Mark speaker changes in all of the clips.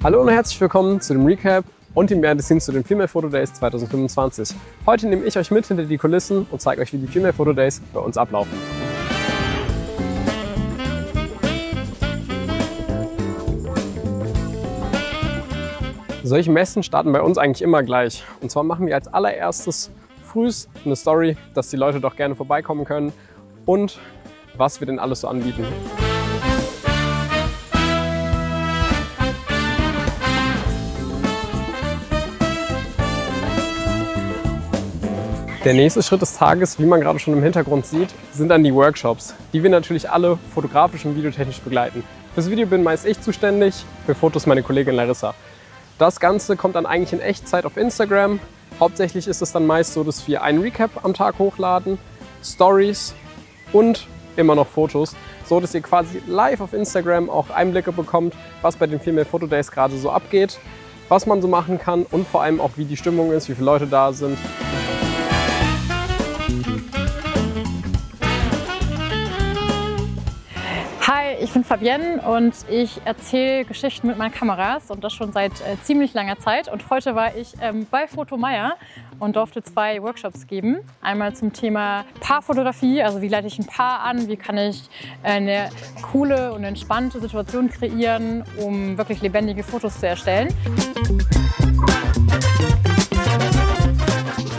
Speaker 1: Hallo und herzlich willkommen zu dem Recap und dem Behind the Scenes zu den Female Photo Days 2025. Heute nehme ich euch mit hinter die Kulissen und zeige euch, wie die Female Photo Days bei uns ablaufen. Solche Messen starten bei uns eigentlich immer gleich. Und zwar machen wir als allererstes frühs eine Story, dass die Leute doch gerne vorbeikommen können und was wir denn alles so anbieten. Der nächste Schritt des Tages, wie man gerade schon im Hintergrund sieht, sind dann die Workshops, die wir natürlich alle fotografisch und videotechnisch begleiten. Fürs Video bin meist ich zuständig, für Fotos meine Kollegin Larissa. Das Ganze kommt dann eigentlich in Echtzeit auf Instagram. Hauptsächlich ist es dann meist so, dass wir einen Recap am Tag hochladen, Stories und immer noch Fotos, so dass ihr quasi live auf Instagram auch Einblicke bekommt, was bei den Female Photo Days gerade so abgeht, was man so machen kann und vor allem auch, wie die Stimmung ist, wie viele Leute da sind.
Speaker 2: Hi, ich bin Fabienne und ich erzähle Geschichten mit meinen Kameras und das schon seit ziemlich langer Zeit. Und heute war ich bei Fotomaya und durfte 2 Workshops geben. Einmal zum Thema Paarfotografie, also wie leite ich ein Paar an, wie kann ich eine coole und entspannte Situation kreieren, um wirklich lebendige Fotos zu erstellen.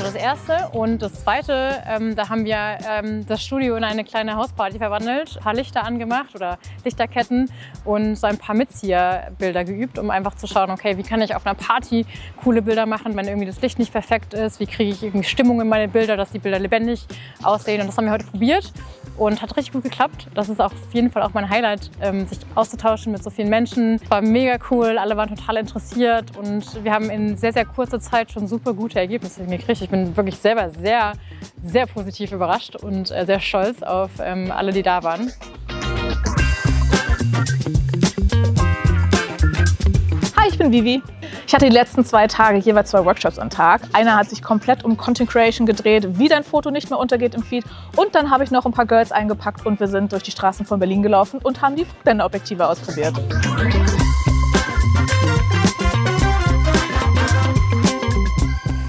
Speaker 2: Das erste. Und das zweite, da haben wir das Studio in eine kleine Hausparty verwandelt, ein paar Lichter angemacht oder Lichterketten und so ein paar Mitzieherbilder geübt, um einfach zu schauen, okay, wie kann ich auf einer Party coole Bilder machen, wenn irgendwie das Licht nicht perfekt ist, wie kriege ich irgendwie Stimmung in meine Bilder, dass die Bilder lebendig aussehen. Und das haben wir heute probiert und hat richtig gut geklappt. Das ist auf jeden Fall auch mein Highlight, sich auszutauschen mit so vielen Menschen. Es war mega cool, alle waren total interessiert und wir haben in sehr, sehr kurzer Zeit schon super gute Ergebnisse hingekriegt. Ich bin wirklich selber sehr, sehr positiv überrascht und sehr stolz auf alle, die da waren.
Speaker 3: Hi, ich bin Vivi. Ich hatte die letzten 2 Tage jeweils 2 Workshops am Tag. Einer hat sich komplett um Content Creation gedreht, wie dein Foto nicht mehr untergeht im Feed. Und dann habe ich noch ein paar Girls eingepackt und wir sind durch die Straßen von Berlin gelaufen und haben die Blende-Objektive ausprobiert.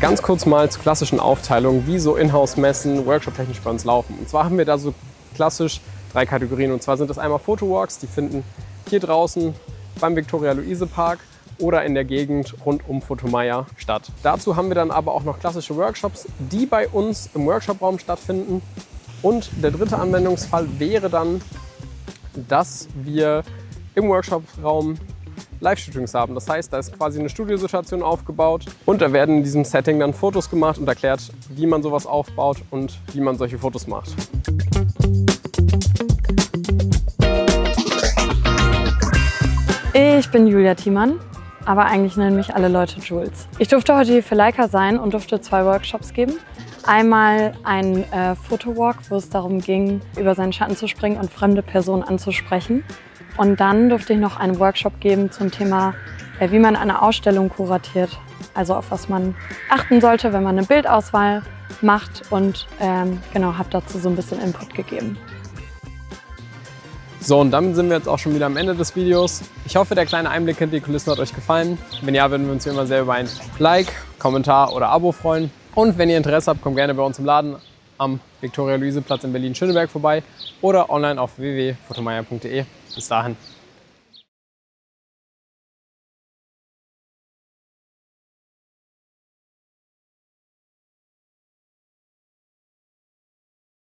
Speaker 1: Ganz kurz mal zur klassischen Aufteilung, wie so Inhouse-Messen workshop-technisch bei uns laufen. Und zwar haben wir da so klassisch 3 Kategorien. Und zwar sind das einmal Fotowalks, die finden hier draußen beim Viktoria-Luise-Park oder in der Gegend rund um Fotomaya statt. Dazu haben wir dann aber auch noch klassische Workshops, die bei uns im Workshop-Raum stattfinden. Und der dritte Anwendungsfall wäre dann, dass wir im Workshop-Raum Live-Shootings haben. Das heißt, da ist quasi eine Studiosituation aufgebaut und da werden in diesem Setting dann Fotos gemacht und erklärt, wie man sowas aufbaut und wie man solche Fotos macht.
Speaker 4: Ich bin Julia Thiemann, aber eigentlich nennen mich alle Leute Jules. Ich durfte heute hier für Leica sein und durfte 2 Workshops geben. Einmal ein Fotowalk, wo es darum ging, über seinen Schatten zu springen und fremde Personen anzusprechen. Und dann durfte ich noch einen Workshop geben zum Thema, wie man eine Ausstellung kuratiert. Also auf was man achten sollte, wenn man eine Bildauswahl macht und genau, habe dazu so ein bisschen Input gegeben.
Speaker 1: So, und damit sind wir jetzt auch schon wieder am Ende des Videos. Ich hoffe, der kleine Einblick hinter die Kulissen hat euch gefallen. Wenn ja, würden wir uns wie immer sehr über ein Like, Kommentar oder Abo freuen. Und wenn ihr Interesse habt, kommt gerne bei uns im Laden am Viktoria-Luise-Platz in Berlin-Schöneberg vorbei oder online auf www.fotomaya.de. Bis dahin.